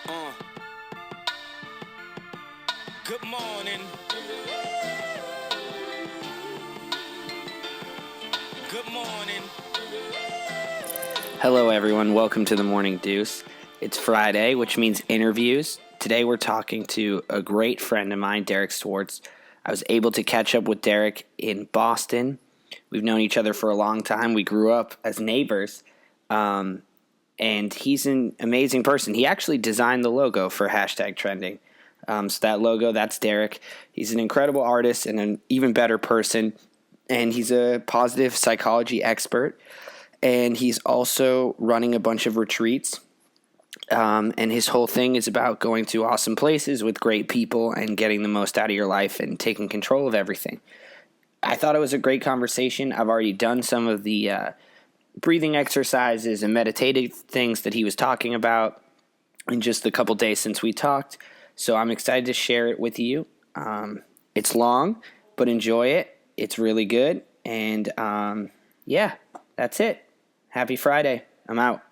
Uh. Good morning. Good morning. Hello, everyone. Welcome to the Morning Deuce. It's Friday, which means interviews. Today, we're talking to a great friend of mine, Derek Schwarz. I was able to catch up with Derek in Boston. We've known each other for a long time. We grew up as neighbors, and he's an amazing person. He actually designed the logo for #trending. So that logo, that's Derek. He's an incredible artist and an even better person, and he's a positive psychology expert. And he's also running a bunch of retreats. And his whole thing is about going to awesome places with great people and getting the most out of your life and taking control of everything. I thought it was a great conversation. I've already done some of the breathing exercises and meditative things that he was talking about in just the couple days since we talked. So I'm excited to share it with you. It's long, but enjoy it. It's really good. And yeah, that's it. Happy Friday. I'm out.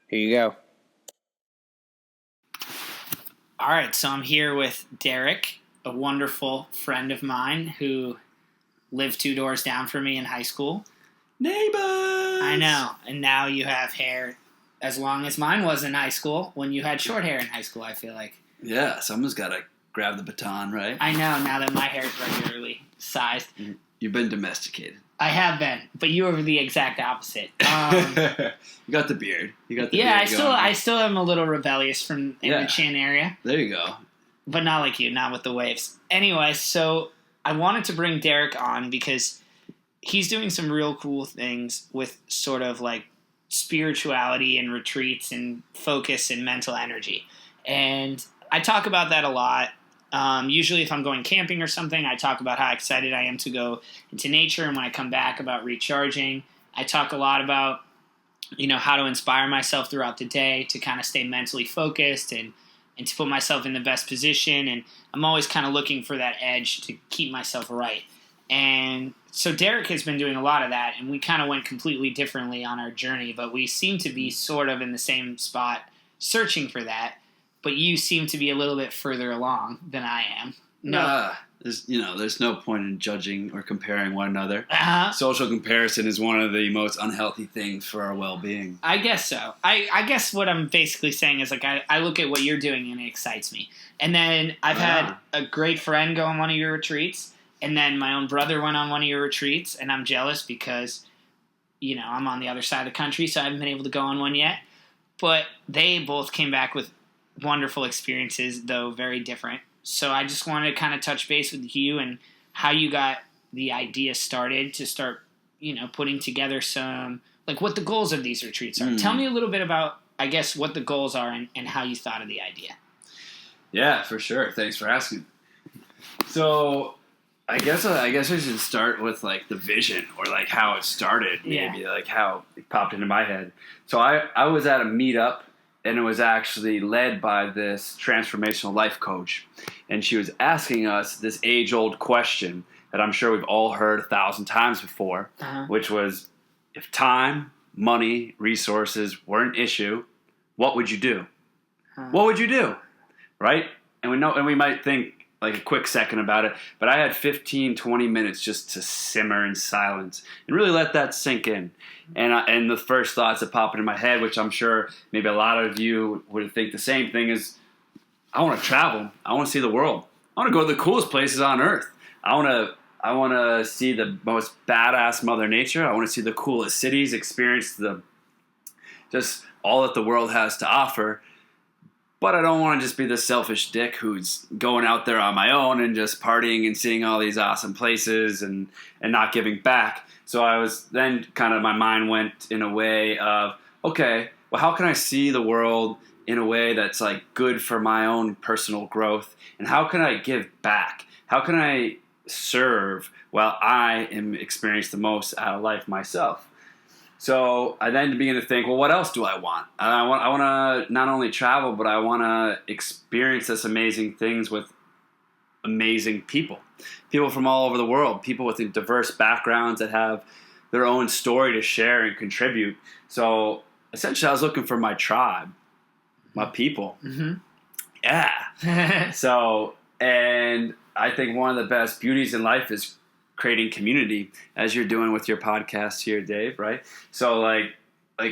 Here you go. All right, so I'm here with Derek, a wonderful friend of mine who lived 2 doors down from me in high school. Neighbors! I know. And now you have hair as long as mine was in high school when you had short hair in high school, I feel like. Yeah, someone's got to grab the baton, right? I know, now that my hair is regularly sized. You've been domesticated. I have been, but you were the exact opposite. You got the beard. Yeah, I still am a little rebellious from in the chin area. There you go. But not like you, not with the waves. Anyway, so I wanted to bring Derek on because he's doing some real cool things with sort of like spirituality and retreats and focus and mental energy. And I talk about that a lot. Usually if I'm going camping or something, I talk about how excited I am to go into nature, and when I come back about recharging. I talk a lot about, how to inspire myself throughout the day to kind of stay mentally focused and to put myself in the best position, and I'm always kind of looking for that edge to keep myself right. And so Derek has been doing a lot of that, and we kind of went completely differently on our journey, but we seem to be sort of in the same spot searching for that. But you seem to be a little bit further along than I am. No, there's no point in judging or comparing one another. Uh-huh. Social comparison is one of the most unhealthy things for our well-being. I guess so. I guess what I'm basically saying is like I look at what you're doing and it excites me. And then I've had a great friend go on one of your retreats, and then my own brother went on one of your retreats, and I'm jealous because, I'm on the other side of the country, so I haven't been able to go on one yet. But they both came back with wonderful experiences, though very different. So I just wanted to kind of touch base with you and how you got the idea started to start, putting together some, like what the goals of these retreats are. Tell me a little bit about, I guess, what the goals are and how you thought of the idea. Yeah, for sure. Thanks for asking. So I guess I should start with like the vision or like how it started, maybe like how it popped into my head. So I was at a meetup, and it was actually led by this transformational life coach. And she was asking us this age-old question that I'm sure we've all heard 1,000 times before, which was, if time, money, resources were an issue, what would you do? What would you do? Right? And we might think like a quick second about it, but I had 15, 20 minutes just to simmer in silence and really let that sink in. And the first thoughts that pop into my head, which I'm sure maybe a lot of you would think the same thing, is I want to travel. I want to see the world. I want to go to the coolest places on earth. I want to see the most badass Mother Nature. I want to see the coolest cities, experience just all that the world has to offer. But I don't want to just be the selfish dick who's going out there on my own and just partying and seeing all these awesome places and not giving back. So I was then kind of, my mind went in a way of, okay, well, how can I see the world in a way that's like good for my own personal growth? And how can I give back? How can I serve while I am experiencing the most out of life myself? So I then began to think, well, what else do I want? I want to not only travel, but I want to experience this amazing things with amazing people from all over the world, people with diverse backgrounds that have their own story to share and contribute. So essentially I was looking for my tribe, my people. Mm-hmm. yeah. So, and I think one of the best beauties in life is creating community, as you're doing with your podcast here, Dave, right? So like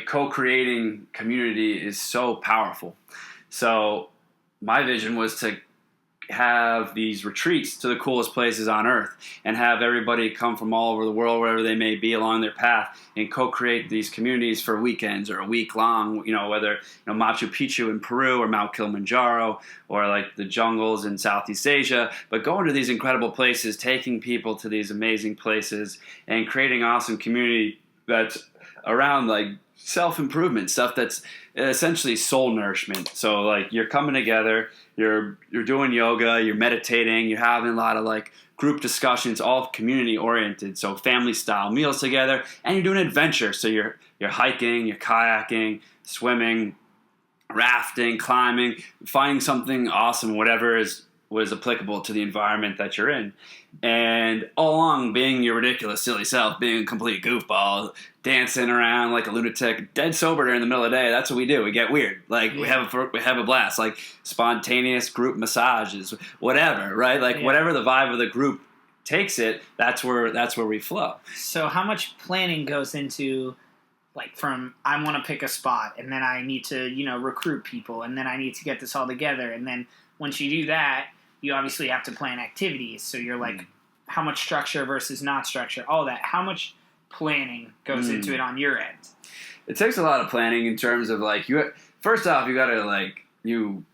co-creating community is so powerful. So my vision was to have these retreats to the coolest places on earth and have everybody come from all over the world, wherever they may be along their path, and co-create these communities for weekends or a week long, whether Machu Picchu in Peru or Mount Kilimanjaro or like the jungles in Southeast Asia, but going to these incredible places, taking people to these amazing places and creating awesome community that's around like self-improvement stuff that's essentially soul nourishment. So like you're coming together, you're doing yoga, you're meditating, you're having a lot of like group discussions, all community oriented, so family style meals together, and you're doing adventure. So you're hiking, you're kayaking, swimming, rafting, climbing, finding something awesome, whatever was applicable to the environment that you're in. And all along being your ridiculous, silly self, being a complete goofball, dancing around like a lunatic, dead sober during the middle of the day. That's what we do. We get weird. Like we have a blast, like spontaneous group massages, whatever, right? Like whatever the vibe of the group takes it, that's where we flow. So how much planning goes into like from I want to pick a spot and then I need to, recruit people and then I need to get this all together, and then once you do that, you obviously have to plan activities. So you're like, how much structure versus not structure, all that. How much planning goes into it on your end? It takes a lot of planning in terms of like first off, you got to like you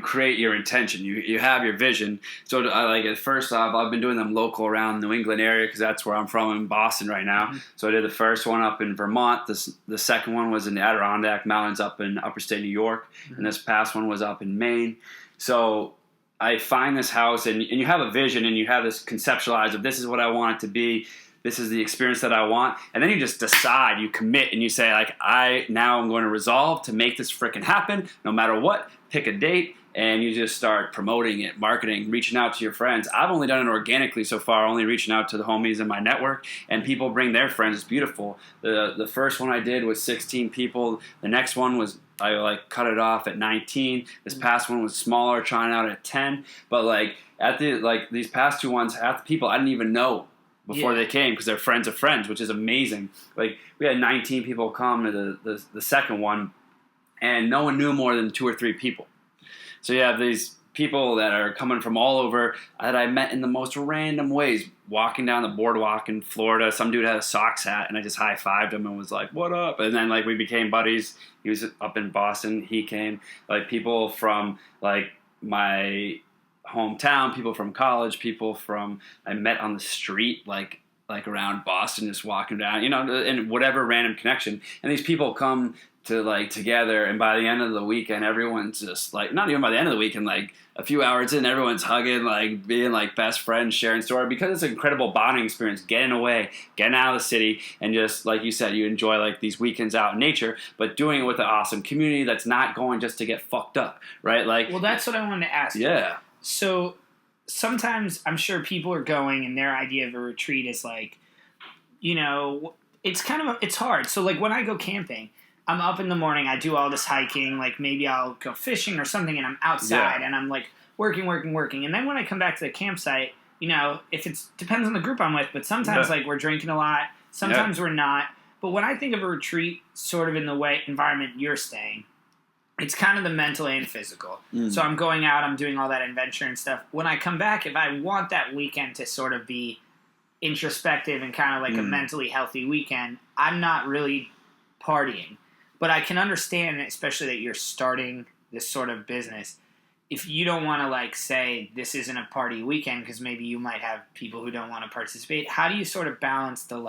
create your intention. You have your vision. So first off, I've been doing them local around New England area because that's where I'm from in Boston right now. Mm-hmm. So I did the first one up in Vermont. The second one was in the Adirondack Mountains up in upper state New York. Mm-hmm. And this past one was up in Maine. So I find this house and you have a vision and you have this conceptualized of this is what I want it to be. This is the experience that I want. And then you just decide, you commit and you say like, I'm going to resolve to make this freaking happen no matter what. Pick a date and you just start promoting it, marketing, reaching out to your friends. I've only done it organically so far, only reaching out to the homies in my network, and people bring their friends. It's beautiful. The first one I did was 16 people. The next one was I cut it off at 19. This past one was smaller, trying out at 10. But these past two ones, half the people I didn't even know before they came because they're friends of friends, which is amazing. Like we had 19 people come to the second one, and no one knew more than 2 or 3 people. So you have these people that are coming from all over that I met in the most random ways, walking down the boardwalk in Florida. Some dude had a Sox hat, and I just high-fived him and was like, what up? And then we became buddies. He was up in Boston. He came. People from my hometown, people from college, people from I met on the street, like around Boston, just walking down, and whatever random connection. And these people come to together, and by the end of the weekend, everyone's just not even by the end of the weekend, a few hours in, everyone's hugging, being best friends, sharing story, because it's an incredible bonding experience, getting away, getting out of the city, and just like you said, you enjoy these weekends out in nature, but doing it with an awesome community that's not going just to get fucked up, right? Well, that's what I wanted to ask. Yeah. So sometimes I'm sure people are going and their idea of a retreat is it's hard. So when I go camping, I'm up in the morning, I do all this hiking, maybe I'll go fishing or something, and I'm outside and I'm working. And then when I come back to the campsite, if depends on the group I'm with, but sometimes we're drinking a lot, sometimes we're not. But when I think of a retreat sort of in the environment you're staying, it's kind of the mental and physical. So I'm going out, I'm doing all that adventure and stuff. When I come back, if I want that weekend to sort of be introspective and kind of a mentally healthy weekend, I'm not really partying. But I can understand, especially that you're starting this sort of business, if you don't want to say this isn't a party weekend because maybe you might have people who don't want to participate. How do you sort of balance the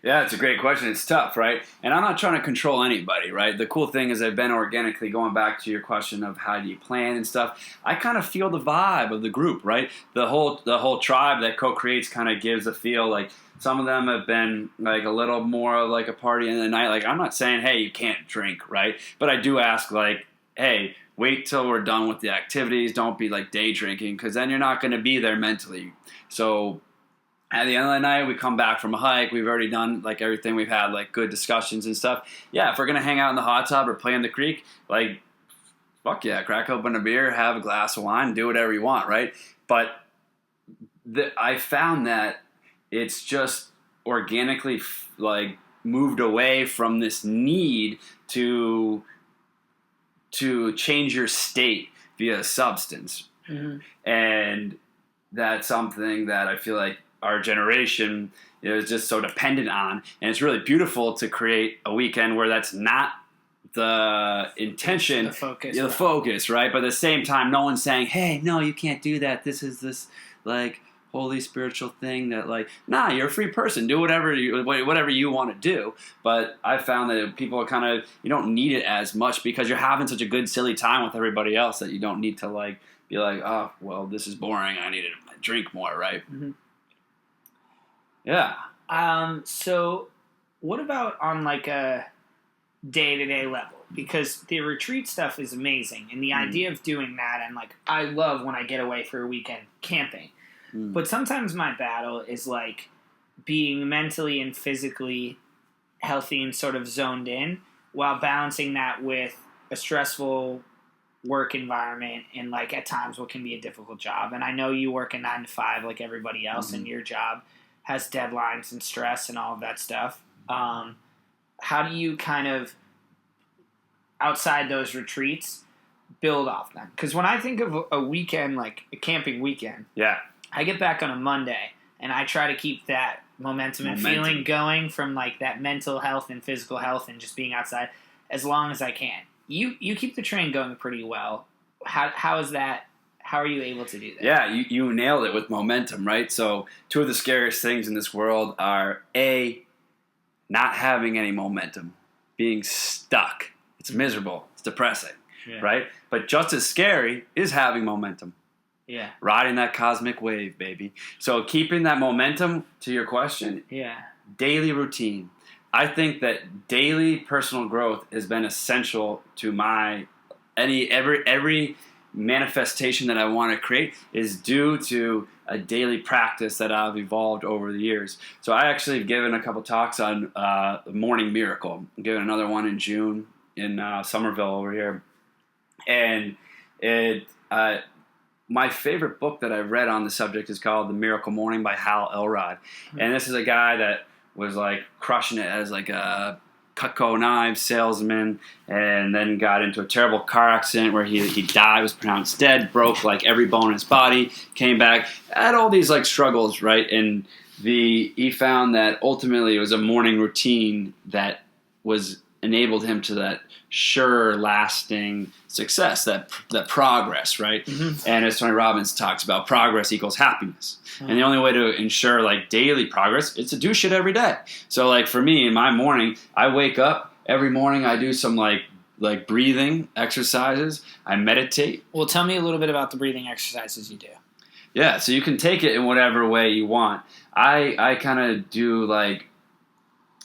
Yeah, it's a great question. It's tough, right? And I'm not trying to control anybody, right? The cool thing is I've been organically going back to your question of how do you plan and stuff. I kind of feel the vibe of the group, right? The whole tribe that co-creates kind of gives a feel some of them have been a little more a party in the night. I'm not saying, hey, you can't drink, right? But I do ask hey, wait till we're done with the activities. Don't be day drinking, because then you're not going to be there mentally. So at the end of the night, we come back from a hike. We've already done everything. We've had good discussions and stuff. Yeah, if we're going to hang out in the hot tub or play in the creek, fuck yeah, crack open a beer, have a glass of wine, do whatever you want, right? But I found that it's just organically like moved away from this need to change your state via substance. Mm-hmm. And that's something that I feel like our generation is just so dependent on. And it's really beautiful to create a weekend where that's not the intention, the focus, right? But at the same time, no one's saying, hey, no, you can't do that. This is this like holy spiritual thing that like, nah, you're a free person. Do whatever you want to do. But I found that people are kind of, you don't need it as much because you're having such a good, silly time with everybody else that you don't need to like be like, oh, well, this is boring. I need to drink more, right? Mm-hmm. Yeah. So what about on like a day-to-day level? Because the retreat stuff is amazing. And the idea of doing that, and like, I love when I get away for a weekend camping. But sometimes my battle is like being mentally and physically healthy and sort of zoned in while balancing that with a stressful work environment and like at times what can be a difficult job. And I know you work a 9 to 5 like everybody else, and your job has deadlines and stress and all of that stuff. How do you kind of, outside those retreats, build off them? Because when I think of a weekend, like a camping weekend, I get back on a Monday, and I try to keep that momentum and feeling going from like that mental health and physical health and just being outside as long as I can. You keep the train going pretty well. How is that? How are you able to do that? Yeah, you nailed it with momentum, right? So 2 of the scariest things in this world are A, not having any momentum, being stuck. It's miserable. It's depressing, right? But just as scary is having momentum. Yeah. Riding that cosmic wave, baby. So keeping that momentum, to your question, daily routine. I think that daily personal growth has been essential to my every manifestation that I want to create is due to a daily practice that I've evolved over the years. So I actually have given a couple talks on the Morning Miracle. I'm giving another one in June in Somerville over here. And my favorite book that I've read on the subject is called The Miracle Morning by Hal Elrod. And this is a guy that was like crushing it as like a Cutco knives salesman, and then got into a terrible car accident where he died, was pronounced dead, broke like every bone in his body, came back, had all these like struggles, right? And he found that ultimately it was a morning routine that was enabled him to that sure lasting success, that progress, right? Mm-hmm. And as Tony Robbins talks about, progress equals happiness. Mm-hmm. And the only way to ensure like daily progress is to do shit every day. So like for me in my morning, I wake up every morning, I do some like breathing exercises, I meditate. Well, tell me a little bit about the breathing exercises you do. Yeah, so you can take it in whatever way you want. I kind of do like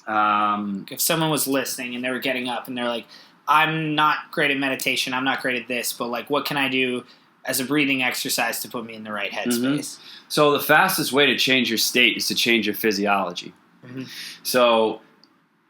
if someone was listening and they were getting up and they're like, I'm not great at meditation, I'm not great at this, but like what can I do as a breathing exercise to put me in the right headspace? Mm-hmm. So the fastest way to change your state is to change your physiology. Mm-hmm. So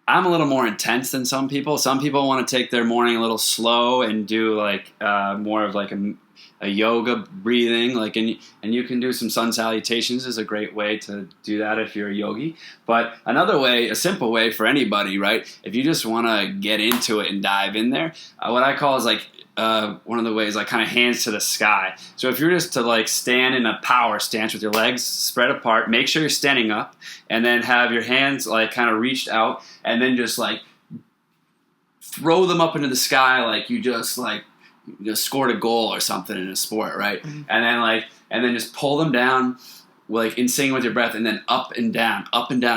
I'm a little more intense than some people. Some people want to take their morning a little slow and do like more of like a yoga breathing, like, and you can do some sun salutations is a great way to do that if you're a yogi. But another way, a simple way for anybody, right? If you just want to get into it and dive in there, what I call is like one of the ways, like kind of hands to the sky. So if you're just to like stand in a power stance with your legs spread apart, make sure you're standing up, and then have your hands like kind of reached out, and then just like throw them up into the sky like you just scored a goal or something in a sport, right? Mm-hmm. And then just pull them down, like in sync with your breath, and then up and down,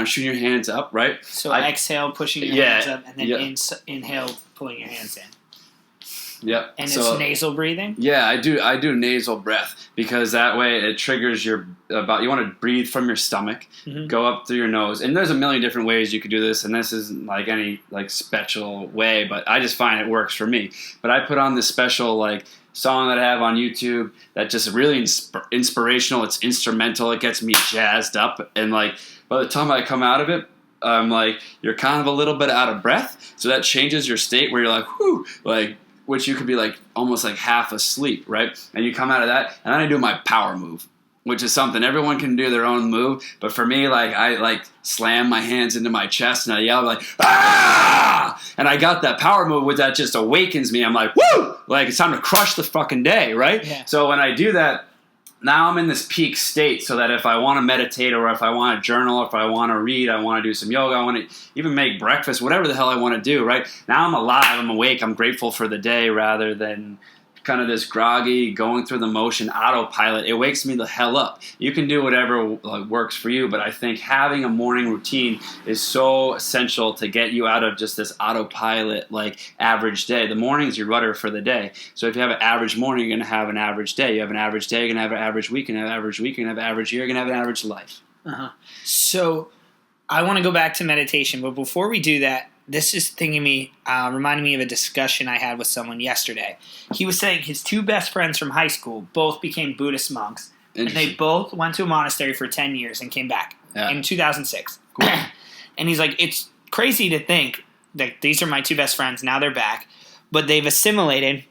shooting your hands up, right? So exhale, pushing your hands up, and then inhale, pulling your hands in. Yep. And it's nasal breathing? Yeah, I do nasal breath because that way it triggers you want to breathe from your stomach, mm-hmm. go up through your nose. And there's a million different ways you could do this, and this isn't like any like special way, but I just find it works for me. But I put on this special like song that I have on YouTube that just really inspirational. It's instrumental. It gets me jazzed up, and like by the time I come out of it, I'm like, you're kind of a little bit out of breath, so that changes your state where you're like, whew, like which you could be like almost like half asleep, right? And you come out of that, and then I do my power move, which is something everyone can do their own move. But for me, like I like slam my hands into my chest and I yell like, ah! And I got that power move, which that just awakens me. I'm like, woo! Like it's time to crush the fucking day, right? Yeah. So when I do that, now I'm in this peak state so that if I want to meditate or if I want to journal, or if I want to read, I want to do some yoga, I want to even make breakfast, whatever the hell I want to do, right? Now I'm alive, I'm awake, I'm grateful for the day rather than kind of this groggy, going through the motion autopilot. It wakes me the hell up. You can do whatever works for you, but I think having a morning routine is so essential to get you out of just this autopilot, like average day. The morning's your rudder for the day. So if you have an average morning, you're going to have an average day. You have an average day, you're going to have an average week, you're going to have an average week, you're going to have an average year, you're going to have an average life. So I want to go back to meditation, but before we do that, this is reminding me of a discussion I had with someone yesterday. He was saying his two best friends from high school both became Buddhist monks. And they both went to a monastery for 10 years and came back in 2006. Cool. And he's like, it's crazy to think that these are my two best friends. Now they're back. But they've assimilated.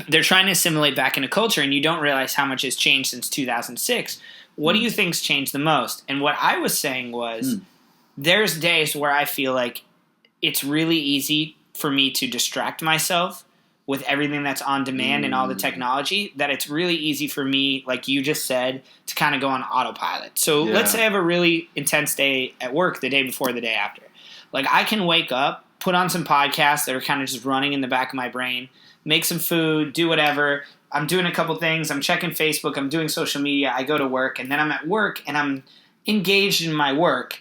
They're trying to assimilate back into culture, and you don't realize how much has changed since 2006. What do you think's changed the most? And what I was saying was there's days where I feel like it's really easy for me to distract myself with everything that's on demand and all the technology, that it's really easy for me, like you just said, to kind of go on autopilot. So let's say I have a really intense day at work the day before, the day after. Like I can wake up, put on some podcasts that are kind of just running in the back of my brain, make some food, do whatever. I'm doing a couple things. I'm checking Facebook. I'm doing social media. I go to work, and then I'm at work, and I'm engaged in my work.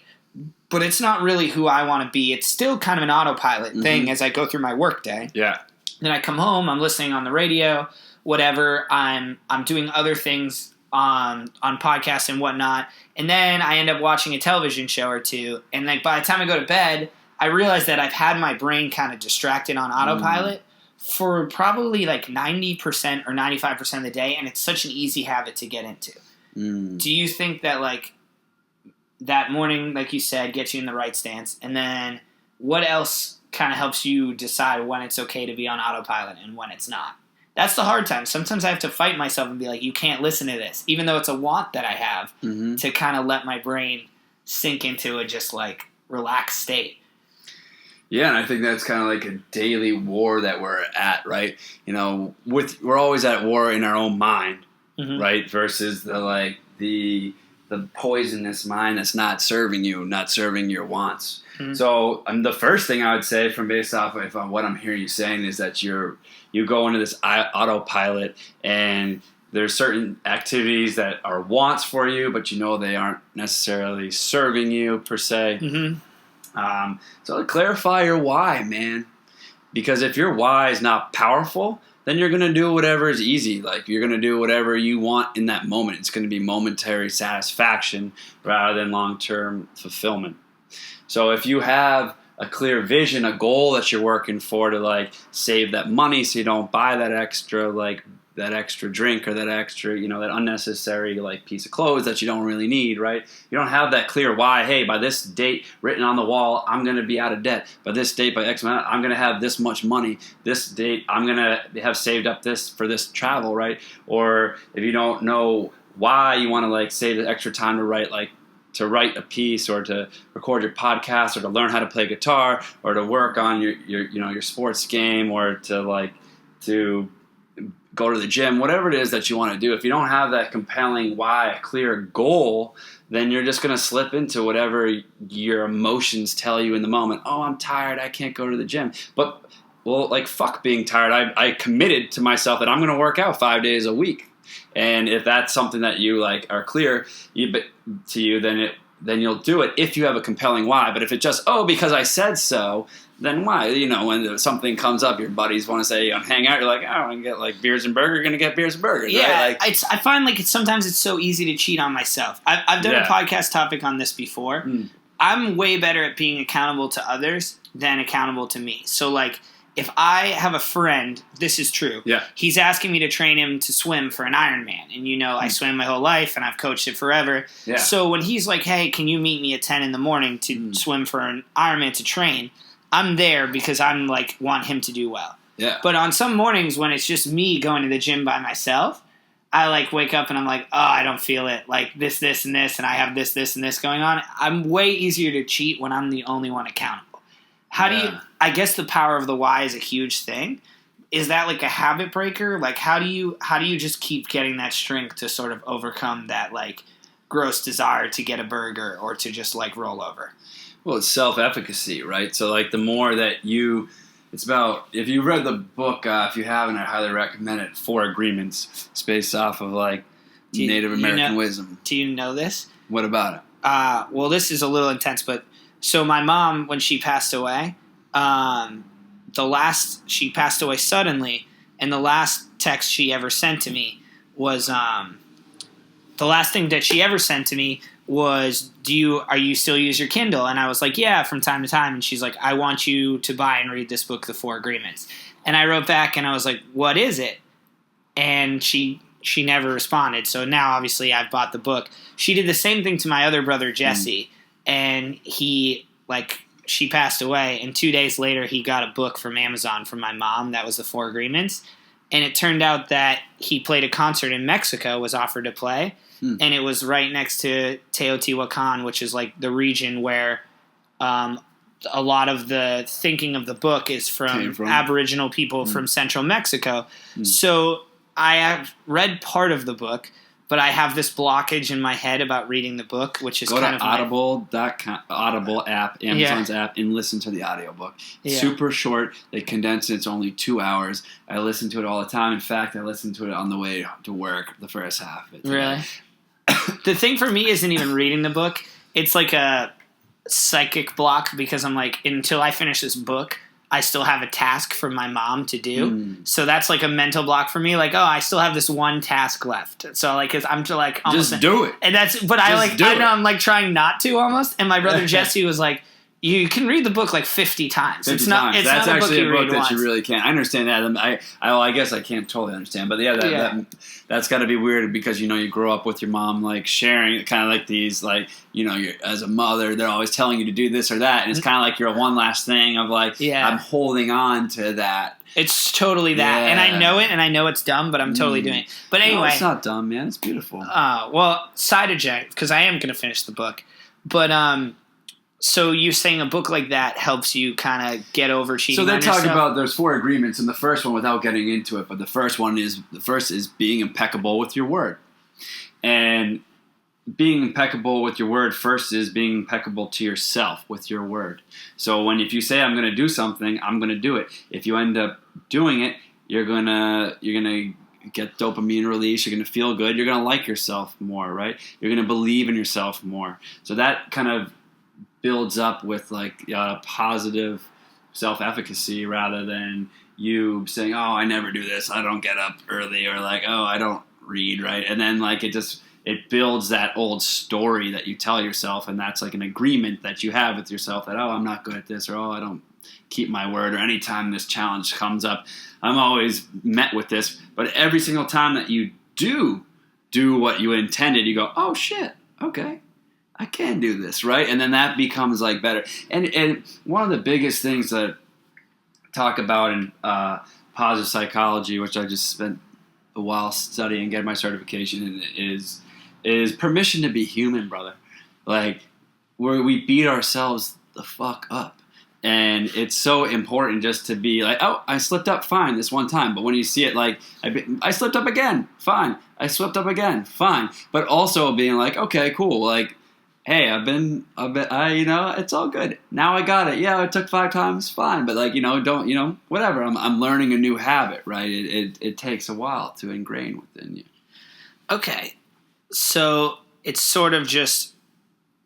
But it's not really who I want to be. It's still kind of an autopilot thing as I go through my work day. Yeah. Then I come home, I'm listening on the radio, whatever. I'm doing other things on podcasts and whatnot. And then I end up watching a television show or two. And like by the time I go to bed, I realize that I've had my brain kind of distracted on autopilot for probably like 90% or 95% of the day. And it's such an easy habit to get into. Do you think that like that morning, like you said, gets you in the right stance? And then what else kind of helps you decide when it's okay to be on autopilot and when it's not? That's the hard time. Sometimes I have to fight myself and be like, you can't listen to this, even though it's a want that I have to kind of let my brain sink into a just like relaxed state. Yeah, and I think that's kind of like a daily war that we're at, right? You know, we're always at war in our own mind, right? Versus the poisonous mind that's not serving you, not serving your wants. So the first thing I would say from based off of what I'm hearing you saying is that you go into this autopilot, and there's certain activities that are wants for you, but you know they aren't necessarily serving you per se. So clarify your why, man. Because if your why is not powerful, then you're going to do whatever is easy. Like you're going to do whatever you want in that moment. It's going to be momentary satisfaction rather than long-term fulfillment. So if you have a clear vision, a goal that you're working for to like save that money so you don't buy that extra drink or that extra, that unnecessary like piece of clothes that you don't really need, right? You don't have that clear why. Hey, by this date written on the wall, I'm going to be out of debt. By this date, by X amount, I'm going to have this much money. This date, I'm going to have saved up this for this travel, right? Or if you don't know why you want to like save the extra time to write a piece or to record your podcast or to learn how to play guitar or to work on your sports game or to go to the gym, whatever it is that you want to do. If you don't have that compelling why, a clear goal, then you're just going to slip into whatever your emotions tell you in the moment. Oh, I'm tired. I can't go to the gym. But, fuck being tired. I committed to myself that I'm going to work out 5 days a week. And if that's something that you are clear to you, then you'll do it if you have a compelling why. But if it's just, because I said so, then why? When something comes up, your buddies want to say, hang out, you're like, I want to get like beers and burger, going to get beers and burgers. Yeah, right? I find sometimes it's so easy to cheat on myself. I've done a podcast topic on this before. I'm way better at being accountable to others than accountable to me. So if I have a friend, this is true. Yeah. He's asking me to train him to swim for an Ironman. And I swim my whole life and I've coached it forever. Yeah. So when he's like, hey, can you meet me at 10 in the morning to swim for an Ironman to train? I'm there because I'm want him to do well. Yeah. But on some mornings when it's just me going to the gym by myself, I like wake up and I'm like, oh, I don't feel it. Like this, and this, and I have this, and this going on. I'm way easier to cheat when I'm the only one accountable. How do you? I guess the power of the why is a huge thing. Is that like a habit breaker? Like how do you just keep getting that strength to sort of overcome that like gross desire to get a burger or to just like roll over? Well, it's self-efficacy, right? So like the more that it's about, if you read the book, if you haven't, I highly recommend it, 4 Agreements. It's based off of like Native American wisdom. Do you know this? What about it? Well, this is a little intense, but so my mom, when she passed away, she passed away suddenly, and the last text she ever sent to me was, the last thing that she ever sent to me was, are you still use your Kindle? And I was like, yeah, from time to time. And she's like, I want you to buy and read this book, The 4 Agreements. And I wrote back and I was like, what is it? And she never responded. So now obviously I've bought the book. She did the same thing to my other brother, Jesse. And she passed away. And 2 days later, he got a book from Amazon from my mom. That was The 4 Agreements. And it turned out that he played a concert in Mexico, was offered to play. And it was right next to Teotihuacan, which is like the region where a lot of the thinking of the book is from Aboriginal people from central Mexico. So I have read part of the book, but I have this blockage in my head about reading the book, which is kind of Audible.com, Audible app, Amazon's app, and listen to the audiobook. It's super short. They condense it. It's only 2 hours. I listen to it all the time. In fact, I listen to it on the way to work, the first half of it. Really? The thing for me isn't even reading the book. It's like a psychic block because I'm like, until I finish this book, I still have a task for my mom to do. So that's like a mental block for me. Like, oh, I still have this one task left. So like, cause I'm just like, almost just do it. And I know I'm like trying not to almost. And my brother Jesse was like, you can read the book like 50 times. That's actually a book that you really can't. I understand that. I guess I can't totally understand. But that's got to be weird because, you grow up with your mom like sharing kind of like these like, you're, as a mother, they're always telling you to do this or that. And it's kind of like you're one last thing of like, I'm holding on to that. It's totally that. Yeah. And I know it and I know it's dumb, but I'm totally doing it. But anyway. No, it's not dumb, man. It's beautiful. Well, side eject, because I am going to finish the book. But, so you saying a book like that helps you kind of get over cheating? So they're talking about there's 4 agreements, and the first one, without getting into it, but the first is being impeccable with your word, and being impeccable with your word first is being impeccable to yourself with your word. So if you say I'm going to do something, I'm going to do it. If you end up doing it, you're gonna get dopamine release. You're gonna feel good. You're gonna like yourself more, right? You're gonna believe in yourself more. So that kind of builds up with like positive self-efficacy rather than you saying, oh, I never do this, I don't get up early, or like, oh, I don't read, right? And then like it builds that old story that you tell yourself, and that's like an agreement that you have with yourself that, oh, I'm not good at this, or oh, I don't keep my word, or anytime this challenge comes up, I'm always met with this. But every single time that you do what you intended, you go, oh shit, okay, I can do this, right? And then that becomes like better. And one of the biggest things that I talk about in positive psychology, which I just spent a while studying and getting my certification in, is permission to be human, brother. Like, where we beat ourselves the fuck up. And it's so important just to be like, oh, I slipped up, fine, this one time. But when you see it like, I slipped up again, fine. I slipped up again, fine. But also being like, okay, cool, like, hey, it's all good. Now I got it. Yeah, it took 5 times, fine. But like, don't, whatever. I'm learning a new habit, right? It takes a while to ingrain within you. Okay. So it's sort of just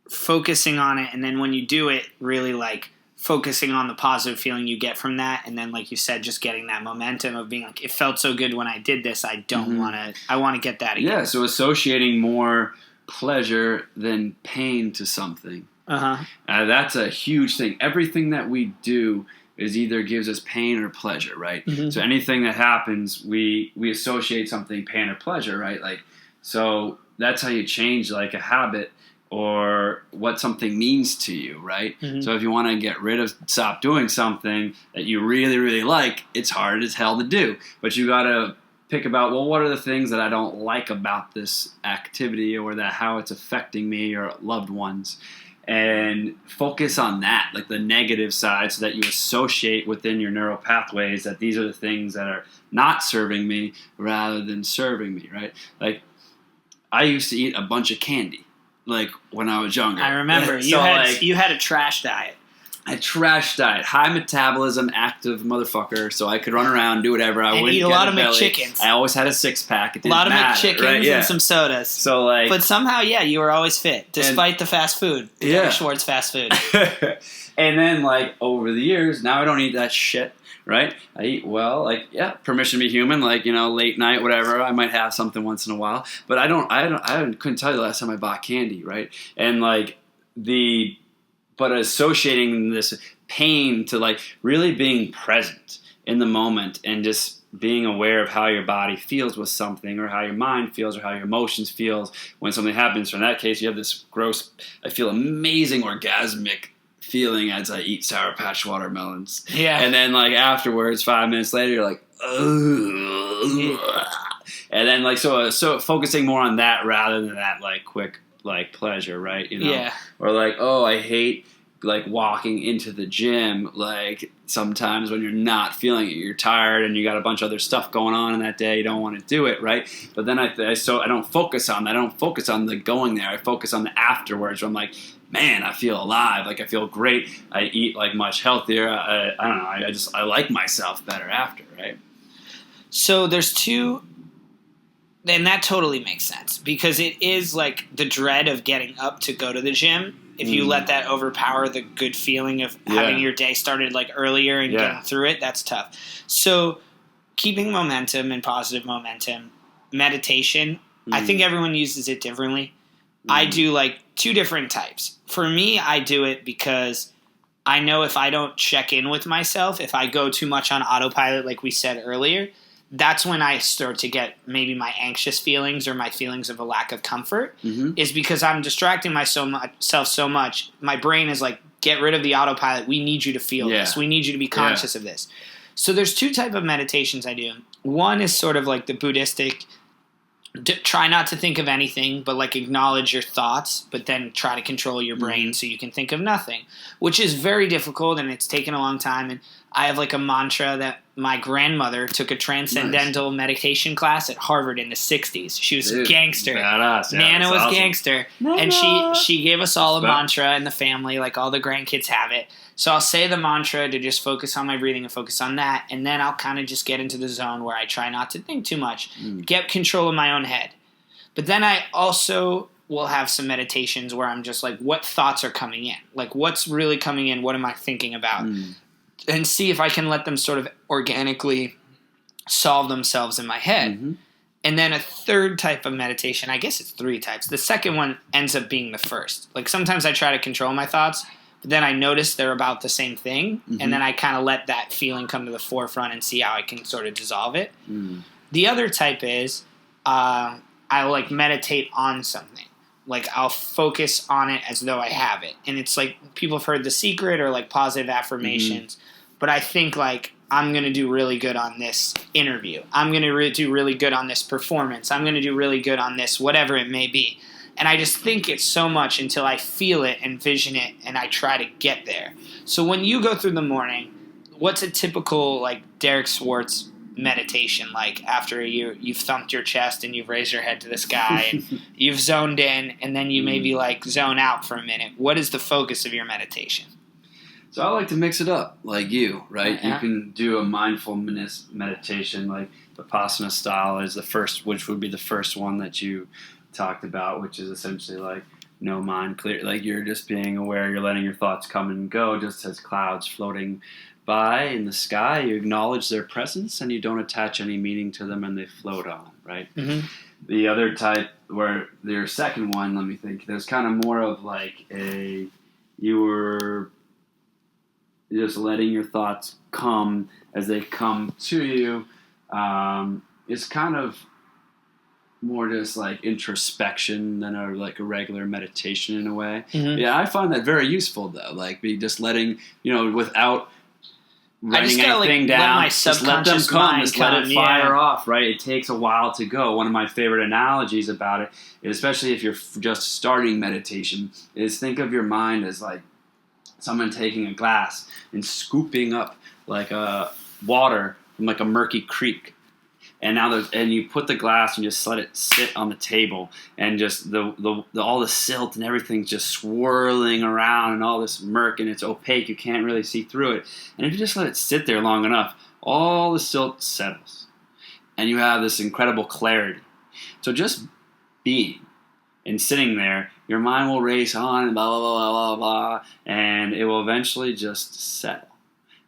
focusing on it. And then when you do it, really like focusing on the positive feeling you get from that. And then, like you said, just getting that momentum of being like, it felt so good when I did this. I don't want to, I want to get that again. Yeah. So associating more pleasure than pain to something. That's a huge thing. Everything that we do is either gives us pain or pleasure, right? So anything that happens, we associate something pain or pleasure, right? Like, so that's how you change like a habit or what something means to you, right? Mhm. So if you want to stop doing something that you really, really like, it's hard as hell to do. But you got to pick about, well, what are the things that I don't like about this activity, or how it's affecting me or loved ones, and focus on that, like the negative side, so that you associate within your neural pathways that these are the things that are not serving me rather than serving me, right? Like, I used to eat a bunch of candy, like when I was younger. I remember you had a trash diet. A trash diet, high metabolism, active motherfucker, so I could run around, do whatever. I wouldn't eat a get lot a of belly. McChickens. I always had a 6-pack. It A didn't lot of matter, McChickens right? Yeah. and some sodas. So like, But somehow, you were always fit, despite the fast food. The Derek Schwarz fast food. and then like over the years, now I don't eat that shit. Right? I eat well, like, permission to be human, like, late night, whatever. I might have something once in a while, but I couldn't tell you the last time I bought candy, right? And like but associating this pain to like really being present in the moment and just being aware of how your body feels with something, or how your mind feels, or how your emotions feels when something happens. So in that case, you have this gross, I feel amazing orgasmic feeling as I eat Sour Patch watermelons. Yeah. And then like afterwards, 5 minutes later, you're like, ugh. And then like, so focusing more on that rather than that like quick like pleasure, right? Yeah. Or like, oh, I hate like walking into the gym. Like sometimes when you're not feeling it, you're tired and you got a bunch of other stuff going on in that day, you don't want to do it, right? But then I don't focus on that. I don't focus on the going there. I focus on the afterwards where I'm like, man, I feel alive. Like I feel great. I eat like much healthier. I don't know. I like myself better after, right? So there's two, and that totally makes sense, because it is like the dread of getting up to go to the gym. If you let that overpower the good feeling of having your day started like earlier and getting through it, that's tough. So keeping momentum and positive momentum, meditation, I think everyone uses it differently. I do like two different types. For me, I do it because I know if I don't check in with myself, if I go too much on autopilot, like we said earlier, that's when I start to get maybe my anxious feelings or my feelings of a lack of comfort, is because I'm distracting myself so much. My brain is like, get rid of the autopilot. We need you to feel this. We need you to be conscious of this. So there's two types of meditations I do. One is sort of like the Buddhistic, try not to think of anything, but like acknowledge your thoughts, but then try to control your brain so you can think of nothing, which is very difficult and it's taken a long time. And I have like a mantra that my grandmother took a transcendental meditation class at Harvard in the 60s. She was a gangster. Badass. Yeah, Nana was awesome. Gangster. Nana. And she gave us all a mantra in the family, like all the grandkids have it. So I'll say the mantra to just focus on my breathing and focus on that. And then I'll kind of just get into the zone where I try not to think too much, get control of my own head. But then I also will have some meditations where I'm just like, what thoughts are coming in? Like, what's really coming in? What am I thinking about? And see if I can let them sort of organically solve themselves in my head. And then a third type of meditation, I guess it's three types. The second one ends up being the first. Like sometimes I try to control my thoughts, but then I notice they're about the same thing. And then I kind of let that feeling come to the forefront and see how I can sort of dissolve it. The other type is I like meditate on something. Like I'll focus on it as though I have it. And it's like people have heard The Secret or like positive affirmations. But I think like I'm going to do really good on this interview. I'm going to do really good on this performance. I'm going to do really good on this, whatever it may be. And I just think it so much until I feel it and vision it and I try to get there. So when you go through the morning, what's a typical like Derek Schwarz meditation like after you've thumped your chest and you've raised your head to the sky and you've zoned in and then you maybe like zone out for a minute? What is the focus of your meditation? So I like to mix it up, like you, right? You can do a mindfulness meditation, like Vipassana style is the first, which would be the first one that you talked about, which is essentially like no mind clear, like you're just being aware, you're letting your thoughts come and go, just as clouds floating by in the sky. You acknowledge their presence and you don't attach any meaning to them and they float on, right? The other type, where your second one, let me think, there's kind of more of like you were just letting your thoughts come as they come to you. It's kind of more just like introspection than a regular meditation in a way. Mhm. Yeah, I find that very useful though. Like be just letting, without I just writing gotta, anything let down, my just let them subconscious come, mind just let it come, fire yeah. off, right? It takes a while to go. One of my favorite analogies about it, especially if you're just starting meditation, is think of your mind as like someone taking a glass and scooping up like water from like a murky creek. And now you put the glass and just let it sit on the table, and just all the silt and everything just swirling around, and all this murk, and it's opaque. You can't really see through it. And if you just let it sit there long enough, all the silt settles, and you have this incredible clarity. So just being and sitting there, your mind will race on and blah blah blah blah blah, and it will eventually just settle,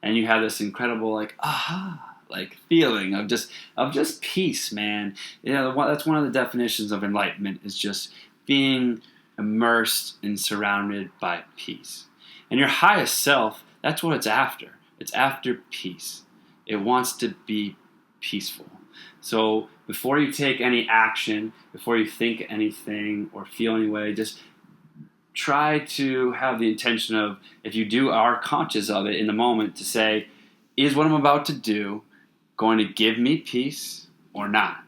and you have this incredible like aha. Like feeling of just peace, man. That's one of the definitions of enlightenment, is just being immersed and surrounded by peace. And your highest self, that's what it's after. It's after peace. It wants to be peaceful. So before you take any action, before you think anything or feel any way, just try to have the intention of, if you are conscious of it in the moment, to say, is what I'm about to do going to give me peace or not?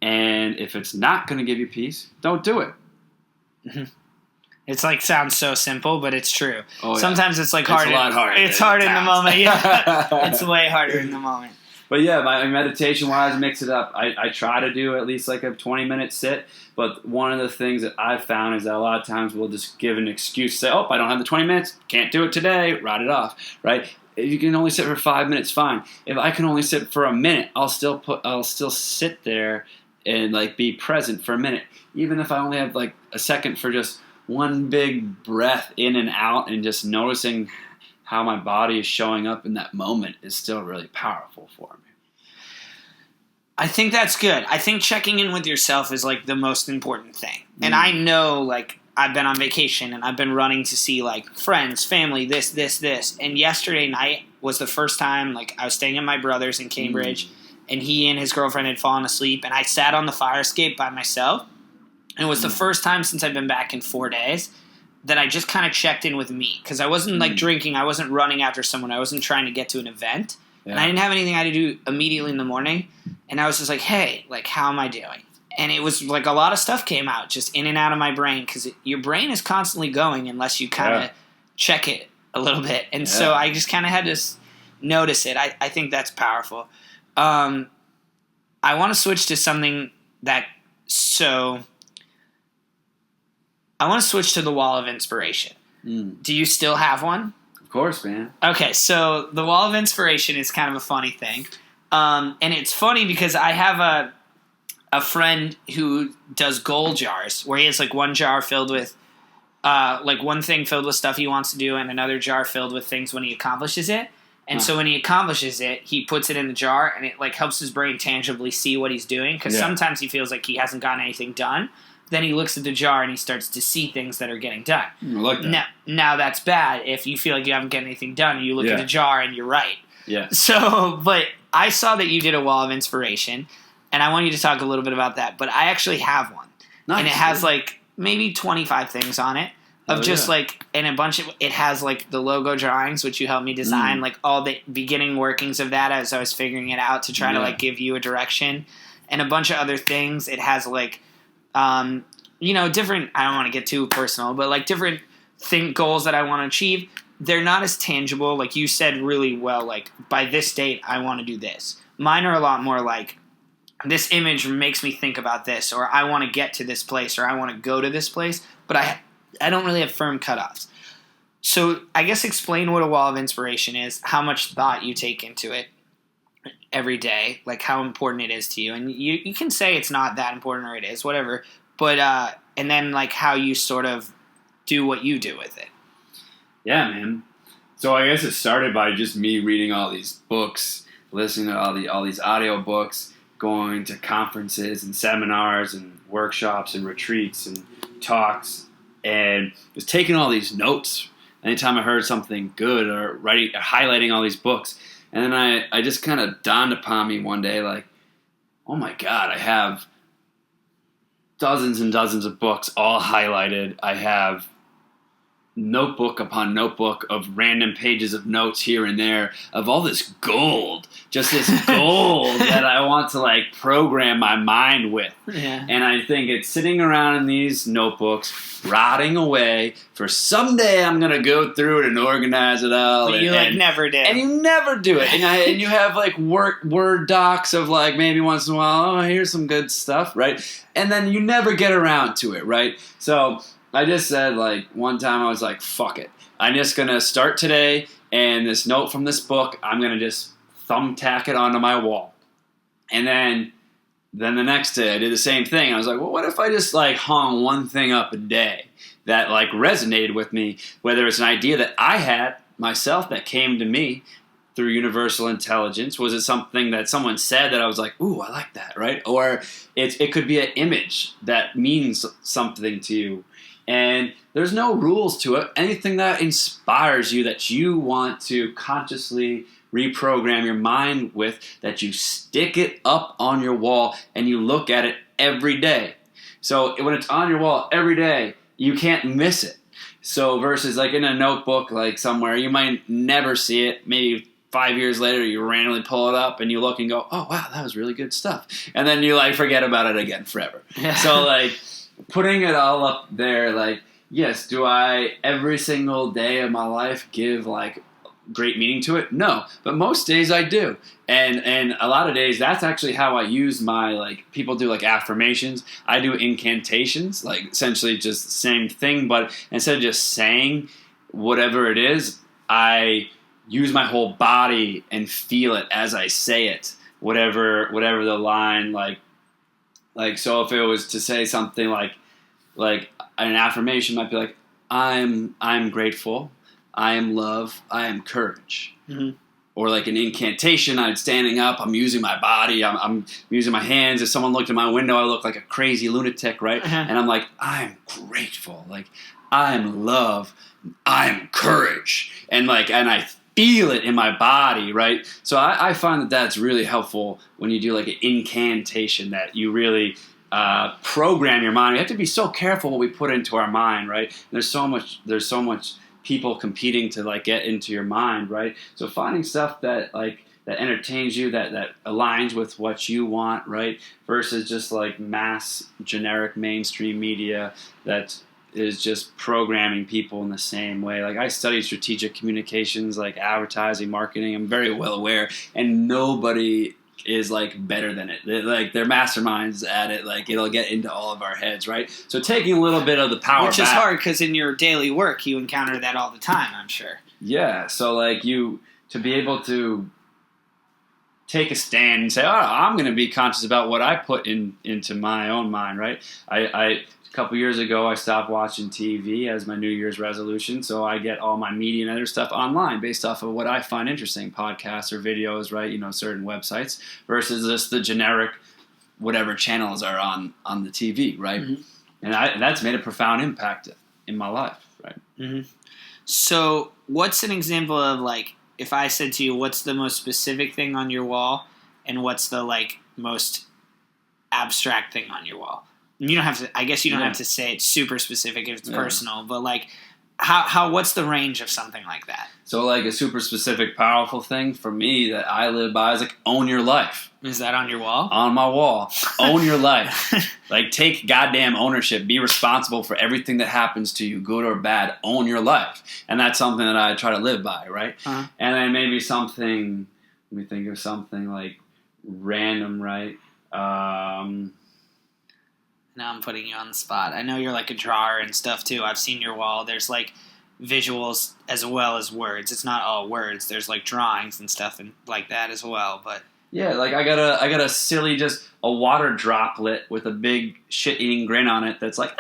And if it's not going to give you peace, don't do it. It's like sounds so simple, but it's true. Oh, yeah. Sometimes it's like It's hard. a lot harder It's than hard it in the sounds. moment. Yeah, it's way harder in the moment. But yeah, my meditation-wise, mix it up. I try to do at least like a 20-minute sit. But one of the things that I've found is that a lot of times we'll just give an excuse, say, oh, I don't have the 20 minutes, can't do it today, write it off, right? If you can only sit for 5 minutes, fine. If I can only sit for a minute, I'll still sit there and like be present for a minute. Even if I only have like a second for just one big breath in and out, and just noticing how my body is showing up in that moment is still really powerful for me. I think that's good. I think checking in with yourself is like the most important thing. And I know, like, I've been on vacation and I've been running to see like friends, family, this. And yesterday night was the first time, like, I was staying at my brother's in Cambridge, and he and his girlfriend had fallen asleep, and I sat on the fire escape by myself. And it was the first time since I've been back in 4 days that I just kind of checked in with me, because I wasn't like drinking, I wasn't running after someone, I wasn't trying to get to an event, and I didn't have anything I had to do immediately in the morning, and I was just like, hey, like, how am I doing? And it was like a lot of stuff came out just in and out of my brain, because your brain is constantly going unless you kind of check it a little bit, and so I just kind of had to notice it. I think that's powerful. I want to switch to something I want to switch to the wall of inspiration. Do you still have one? Of course, man. Okay, so the wall of inspiration is kind of a funny thing. And it's funny because I have a friend who does goal jars, where he has like one jar filled with like one thing filled with stuff he wants to do, and another jar filled with things when he accomplishes it. And so when he accomplishes it, he puts it in the jar, and it like helps his brain tangibly see what he's doing, because sometimes he feels like he hasn't gotten anything done. Then he looks at the jar and he starts to see things that are getting done. I like that. Now that's bad if you feel like you haven't gotten anything done and you look at the jar and you're right. Yeah. So, but I saw that you did a wall of inspiration, and I want you to talk a little bit about that. But I actually have one. Nice. And it has like maybe 25 things on it. Of like, and a bunch of, it has like the logo drawings, which you helped me design, like all the beginning workings of that as I was figuring it out to try to like give you a direction, and a bunch of other things. It has like, different, I don't want to get too personal, but like different goals that I want to achieve. They're not as tangible. Like you said really well, like by this date, I want to do this. Mine are a lot more like, this image makes me think about this, or I want to get to this place, or I want to go to this place, but I don't really have firm cutoffs. So I guess explain what a wall of inspiration is, how much thought you take into it every day, like how important it is to you. And you can say it's not that important, or it is, whatever. But and then like how you sort of do what you do with it. Yeah, man. So I guess it started by just me reading all these books, listening to all these audio books, going to conferences and seminars and workshops and retreats and talks, and just taking all these notes anytime I heard something good, or highlighting all these books. And then I just kind of dawned upon me one day, like, oh my God, I have dozens and dozens of books all highlighted. I have notebook upon notebook of random pages of notes here and there of all this gold, just this gold that I want to like program my mind with. Yeah. And I think it's sitting around in these notebooks, rotting away for someday I'm going to go through it and organize it all. But you never did. And you never do it. And you have like Word docs of like maybe once in a while, oh, here's some good stuff, right? And then you never get around to it, right? So I just said, like, one time I was like, fuck it. I'm just going to start today, and this note from this book, I'm going to just thumbtack it onto my wall. And then the next day I did the same thing. I was like, well, what if I just, like, hung one thing up a day that, like, resonated with me, whether it's an idea that I had myself that came to me through universal intelligence? Was it something that someone said that I was like, ooh, I like that, right? Or it could be an image that means something to you. And there's no rules to it. Anything that inspires you, that you want to consciously reprogram your mind with, that you stick it up on your wall and you look at it every day. So when it's on your wall every day, you can't miss it. So versus like in a notebook, like somewhere, you might never see it. Maybe 5 years later, you randomly pull it up and you look and go, oh, wow, that was really good stuff. And then you like forget about it again forever. Yeah. So like, putting it all up there, like, yes, do I every single day of my life give like great meaning to it? No, but most days I do. And a lot of days, that's actually how I use my, like, people do like affirmations. I do incantations, like essentially just the same thing, but instead of just saying whatever it is, I use my whole body and feel it as I say it, whatever the line, like, so if it was to say something like an affirmation might be like, I'm grateful, I am love, I am courage. Mm-hmm. Or like an incantation, I'm standing up, I'm using my body, I'm using my hands. If someone looked at my window, I look like a crazy lunatic, right? Uh-huh. And I'm like, I'm grateful, like, I'm love, I'm courage. And I feel it in my body, right? So I find that that's really helpful when you do like an incantation, that you really program your mind. We have to be so careful what we put into our mind, right? There's so much people competing to like get into your mind, right? So finding stuff that like that entertains you, that aligns with what you want, right? Versus just like mass generic mainstream media that is just programming people in the same way. Like I study strategic communications, like advertising, marketing. I'm very well aware, and nobody is like better than it. They're masterminds at it. Like it'll get into all of our heads, right? So taking a little bit of the power Which is hard because in your daily work you encounter that all the time, I'm sure. Yeah. So like to be able to take a stand and say, oh, I'm going to be conscious about what I put into my own mind, right? A couple years ago, I stopped watching TV as my New Year's resolution, so I get all my media and other stuff online based off of what I find interesting, podcasts or videos, right? Certain websites, versus just the generic whatever channels are on the TV, right? Mm-hmm. And that's made a profound impact in my life, right? Mm-hmm. So what's an example of, like, if I said to you, what's the most specific thing on your wall, and what's the, like, most abstract thing on your wall? You don't have to. I guess you don't have to say it's super specific if it's personal, but like, how? What's the range of something like that? So, like a super specific, powerful thing for me that I live by is like own your life. Is that on your wall? On my wall, own your life. Like take goddamn ownership. Be responsible for everything that happens to you, good or bad. Own your life, and that's something that I try to live by, right? Uh-huh. And then maybe something. Let me think of something like random, right? Now I'm putting you on the spot. I know you're like a drawer and stuff too. I've seen your wall. There's like visuals as well as words. It's not all words. There's like drawings and stuff and like that as well. But yeah, like I got a silly, just a water droplet with a big shit-eating grin on it that's like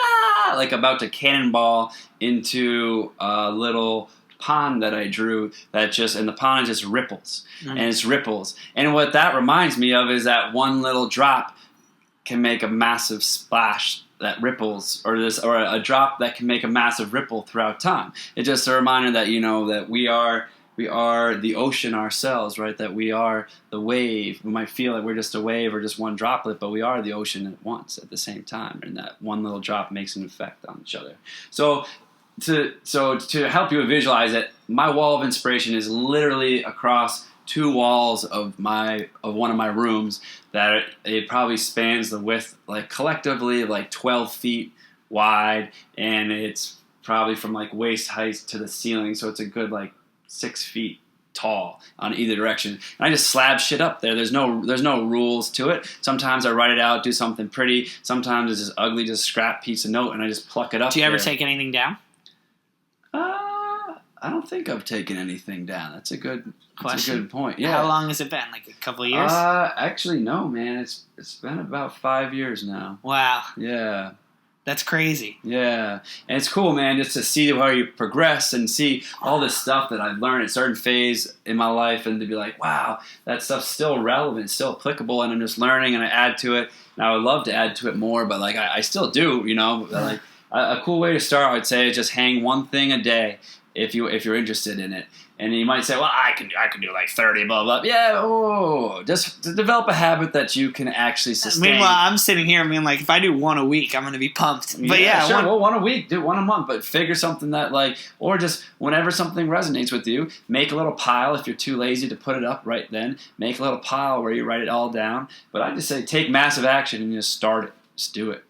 like about to cannonball into a little pond that I drew and the pond just ripples. Mm-hmm. And it's ripples. And what that reminds me of is that one little drop can make a massive splash that ripples, or a drop that can make a massive ripple throughout time. It's just a reminder that that we are the ocean ourselves, right? That we are the wave. We might feel like we're just a wave or just one droplet, but we are the ocean at once at the same time, and that one little drop makes an effect on each other. So to help you visualize it, my wall of inspiration is literally across 2 walls of one of my rooms that it probably spans the width, like collectively like 12 feet wide, and it's probably from like waist height to the ceiling, so it's a good like 6 feet tall on either direction. And I just slab shit up there. There's no rules to it. Sometimes I write it out, do something pretty. Sometimes it's just ugly, just scrap piece of note, and I just pluck it up. Do you ever take anything down? I don't think I've taken anything down. That's a good point. Yeah. How long has it been? Like a couple of years? Actually, no, man. It's been about 5 years now. Wow. Yeah. That's crazy. Yeah. And it's cool, man, just to see how you progress and see all this stuff that I've learned at a certain phase in my life, and to be like, wow, that stuff's still relevant, still applicable, and I'm just learning and I add to it. And I would love to add to it more, but like I still do, you know. Like a cool way to start, I would say, is just hang one thing a day if you're interested in it. And you might say, well, I can do like 30, blah, blah. Yeah, just to develop a habit that you can actually sustain. Meanwhile, I'm sitting here being like, if I do one a week, I'm going to be pumped. But yeah, sure. One a week, do one a month, but figure something that like, or just whenever something resonates with you, make a little pile. If you're too lazy to put it up right then, make a little pile where you write it all down. But I just say take massive action and just start it. Just do it.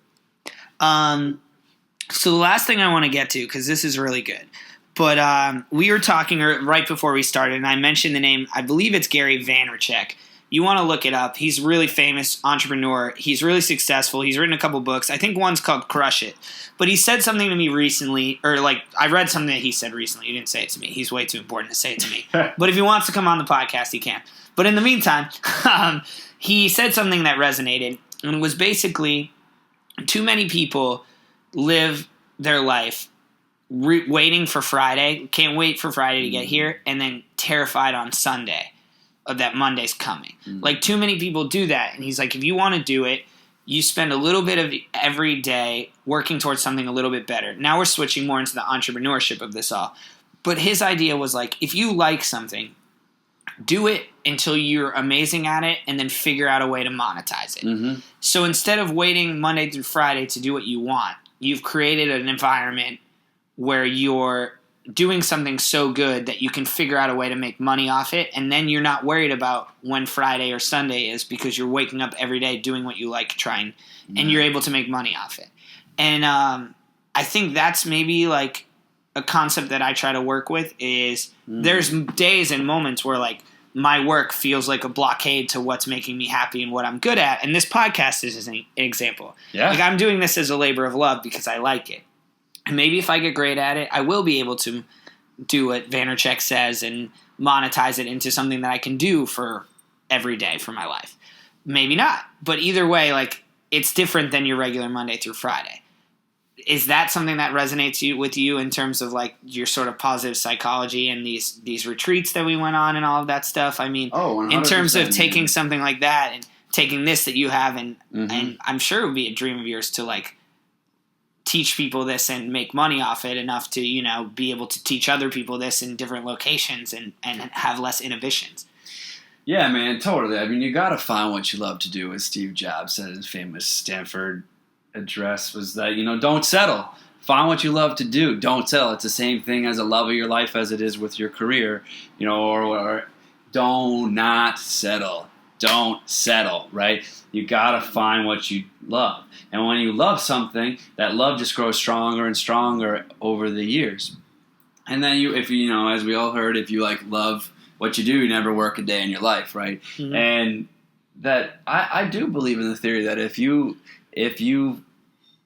So the last thing I want to get to, because this is really good. But we were talking right before we started, and I mentioned the name, I believe it's Gary Vaynerchuk. You want to look it up. He's a really famous entrepreneur. He's really successful. He's written a couple books. I think one's called Crush It. But he said something to me recently, or like I read something that he said recently. He didn't say it to me. He's way too important to say it to me. But if he wants to come on the podcast, he can. But in the meantime, he said something that resonated, and it was basically too many people live their life waiting for Friday, can't wait for Friday to get here, and then terrified on Sunday that Monday's coming. Like, too many people do that. And he's like, if you want to do it, you spend a little bit of every day working towards something a little bit better. Now we're switching more into the entrepreneurship of this all. But his idea was like, if you like something, do it until you're amazing at it, and then figure out a way to monetize it. Mm-hmm. So instead of waiting Monday through Friday to do what you want, you've created an environment where you're doing something so good that you can figure out a way to make money off it, and then you're not worried about when Friday or Sunday is, because you're waking up every day doing what you like, trying, and you're able to make money off it. And I think that's maybe like a concept that I try to work with is there's days and moments where like my work feels like a blockade to what's making me happy and what I'm good at, and this podcast is an example. Yeah. Like I'm doing this as a labor of love because I like it. And maybe if I get great at it, I will be able to do what Vaynerchuk says and monetize it into something that I can do for every day for my life. Maybe not. But either way, like it's different than your regular Monday through Friday. Is that something that resonates with you in terms of like your sort of positive psychology and these retreats that we went on and all of that stuff? I mean, in terms of taking something like that and taking this that you have and I'm sure it would be a dream of yours to like teach people this and make money off it enough to, you know, be able to teach other people this in different locations and have less inhibitions. Yeah, man, totally. I mean, you got to find what you love to do, as Steve Jobs said in his famous Stanford address, was that, you know, don't settle. Find what you love to do. Don't settle. It's the same thing as a love of your life as it is with your career, you know, or don't not settle. Don't settle, right? You got to find what you love. And when you love something, that love just grows stronger and stronger over the years. And then if you know, as we all heard, if you like love what you do, you never work a day in your life, right? Mm-hmm. And that I do believe in the theory that if you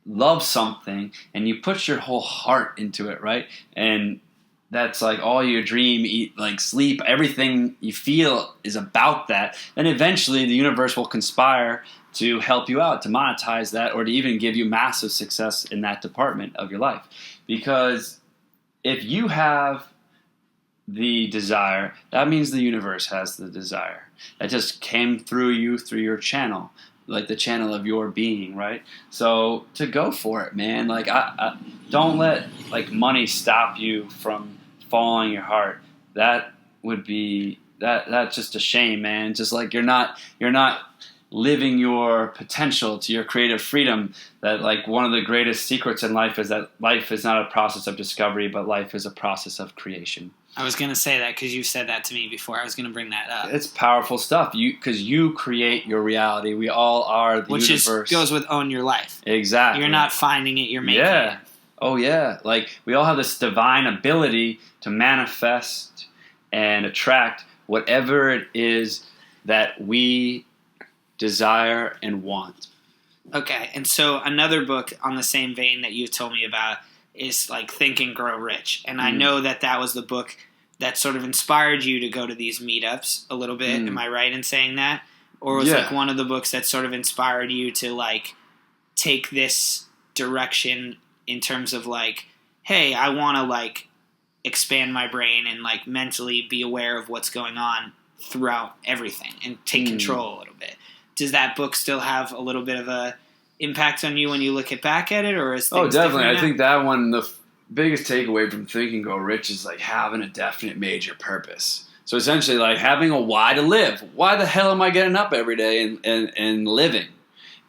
love something and you put your whole heart into it, right? And that's like all your dream, eat, like sleep, everything you feel is about that, then eventually the universe will conspire to help you out, to monetize that, or to even give you massive success in that department of your life. Because if you have the desire, that means the universe has the desire. That just came through you, through your channel, like the channel of your being, right? So to go for it, man. Like don't let like money stop you from following your heart. That would be that's just a shame, man. Just like you're not living your potential to your creative freedom. That like one of the greatest secrets in life is that life is not a process of discovery, but life is a process of creation. I was going to say that because you said that to me before. I was going to bring that up. It's powerful stuff. Because you create your reality. We all are the universe. Which goes with own your life. Exactly. You're not finding it, you're making it. Oh, yeah. Like, we all have this divine ability to manifest and attract whatever it is that we desire and want. Okay, and so another book on the same vein that you told me about is like Think and Grow Rich. And I know that was the book that sort of inspired you to go to these meetups a little bit. Am I right in saying that? Or was like one of the books that sort of inspired you to like take this direction in terms of like, hey, I want to like expand my brain and like mentally be aware of what's going on throughout everything and take control a little bit. Does that book still have a little bit of a impact on you when you look back at it, or is things definitely. I now? think that one, the biggest takeaway from Think and Grow Rich is like having a definite major purpose. So essentially, like having a why to live. Why the hell am I getting up every day and living?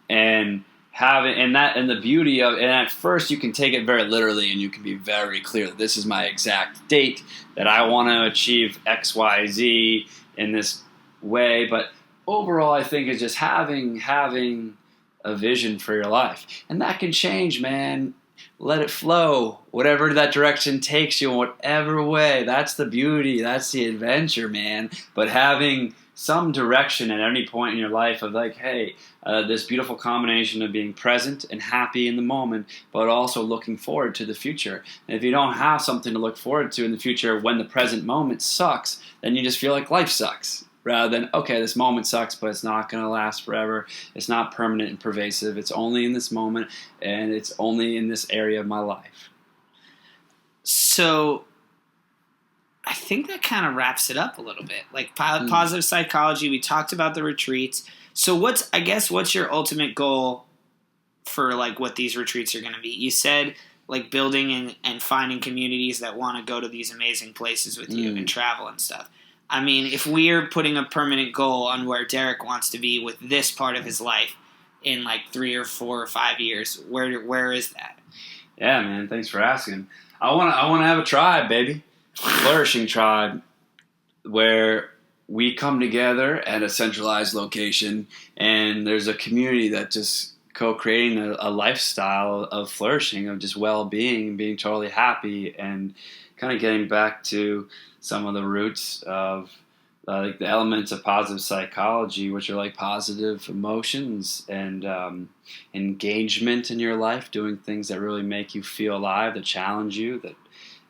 And having and the beauty of, and at first you can take it very literally and you can be very clear that this is my exact date that I want to achieve X, Y, Z in this way. But overall, I think it's just having a vision for your life. And that can change, man. Let it flow. Whatever that direction takes you in whatever way. That's the beauty. That's the adventure, man. But having some direction at any point in your life of like, hey, this beautiful combination of being present and happy in the moment, but also looking forward to the future. And if you don't have something to look forward to in the future when the present moment sucks, then you just feel like life sucks. Rather than, okay, this moment sucks, but it's not going to last forever. It's not permanent and pervasive. It's only in this moment, and it's only in this area of my life. So I think that kind of wraps it up a little bit. Like positive psychology, we talked about the retreats. So what's your ultimate goal for like what these retreats are going to be? You said like building and finding communities that want to go to these amazing places with you and travel and stuff. I mean, if we're putting a permanent goal on where Derek wants to be with this part of his life in like 3 or 4 or 5 years, where is that? Yeah, man. Thanks for asking. I want to have a tribe, baby, a flourishing tribe, where we come together at a centralized location, and there's a community that just co-creating a lifestyle of flourishing, of just well-being, being totally happy, and kind of getting back to some of the roots of like the elements of positive psychology, which are like positive emotions and engagement in your life, doing things that really make you feel alive, that challenge you,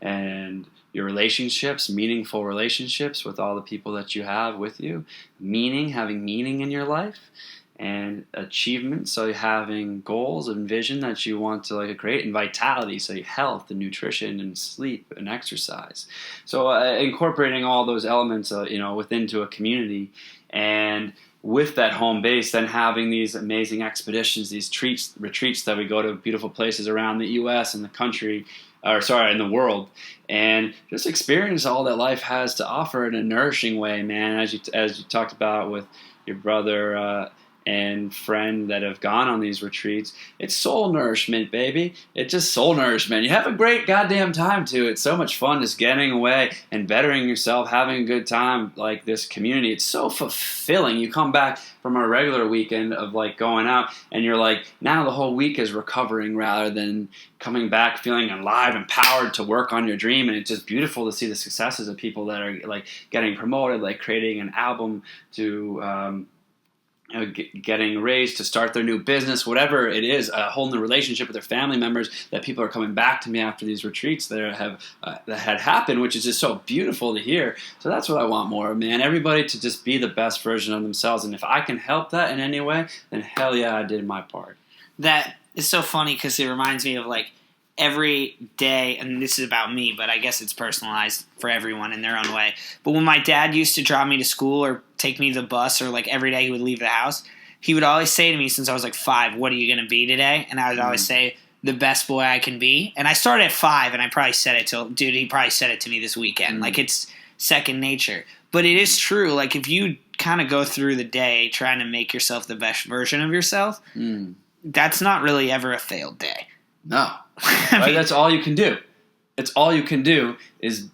and your relationships, meaningful relationships with all the people that you have with you, having meaning in your life, and achievement, so having goals and vision that you want to like create, and vitality, so health and nutrition and sleep and exercise. So incorporating all those elements within a community, and with that home base, then having these amazing expeditions, these retreats that we go to beautiful places around the U.S. and the country, in the world, and just experience all that life has to offer in a nourishing way, man. As you talked about with your brother and friend that have gone on these retreats, it's soul nourishment, baby. It's just soul nourishment. You have a great goddamn time too. It's so much fun just getting away and bettering yourself, having a good time like this community. It's so fulfilling. You come back from a regular weekend of like going out and you're like, now the whole week is recovering rather than coming back feeling alive, empowered to work on your dream. And it's just beautiful to see the successes of people that are like getting promoted, like creating an album, to getting raised to start their new business, whatever it is, a whole new relationship with their family members, that people are coming back to me after these retreats that had happened, which is just so beautiful to hear. So that's what I want more of, man. Everybody to just be the best version of themselves. And if I can help that in any way, then hell yeah, I did my part. That is so funny because it reminds me of like every day, and this is about me, but I guess it's personalized for everyone in their own way. But when my dad used to drive me to school or take me to the bus, or like every day he would leave the house, he would always say to me since I was like 5, "What are you going to be today?" And I would always say, "The best boy I can be." And I started at 5, and I probably said it he probably said it to me this weekend. Like it's second nature. But it is true. Like, if you kind of go through the day trying to make yourself the best version of yourself, that's not really ever a failed day. No. Right? That's all you can do. It's all you can do is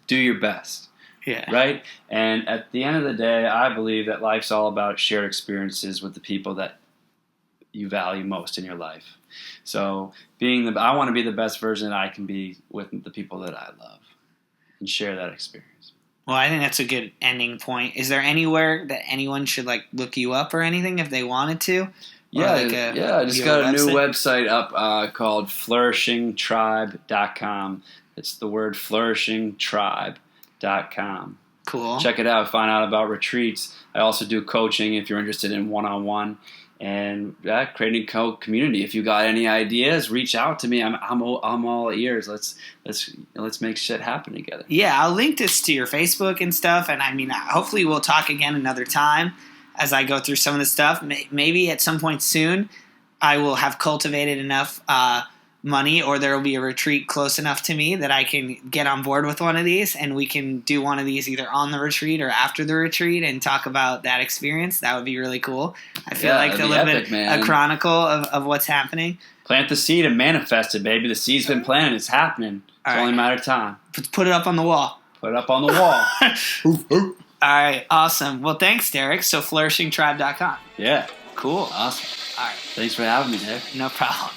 do your best. Yeah. Right? And at the end of the day, I believe that life's all about shared experiences with the people that you value most in your life. So I want to be the best version that I can be with the people that I love and share that experience. Well, I think that's a good ending point. Is there anywhere that anyone should like look you up or anything if they wanted to? I just got a new website up called flourishingtribe.com. It's the word flourishingtribe.com. Cool. Check it out. Find out about retreats. I also do coaching if you're interested in one-on-one. And creating community. If you got any ideas, reach out to me. I'm all ears. Let's make shit happen together. Yeah, I'll link this to your Facebook and stuff. And I mean, hopefully we'll talk again another time as I go through some of the stuff. Maybe at some point soon, I will have cultivated enough money, or there will be a retreat close enough to me that I can get on board with one of these, and we can do one of these either on the retreat or after the retreat and talk about that experience. That would be really cool. I feel like a little bit a chronicle of what's happening. Plant the seed and manifest it, baby. The seed's been planted. It's happening. It's only a matter of time. Put it up on the wall. Put it up on the wall. All right, awesome. Well, thanks, Derek. So flourishingtribe.com. Yeah. Cool. Awesome. All right. Thanks for having me, Derek. No problem.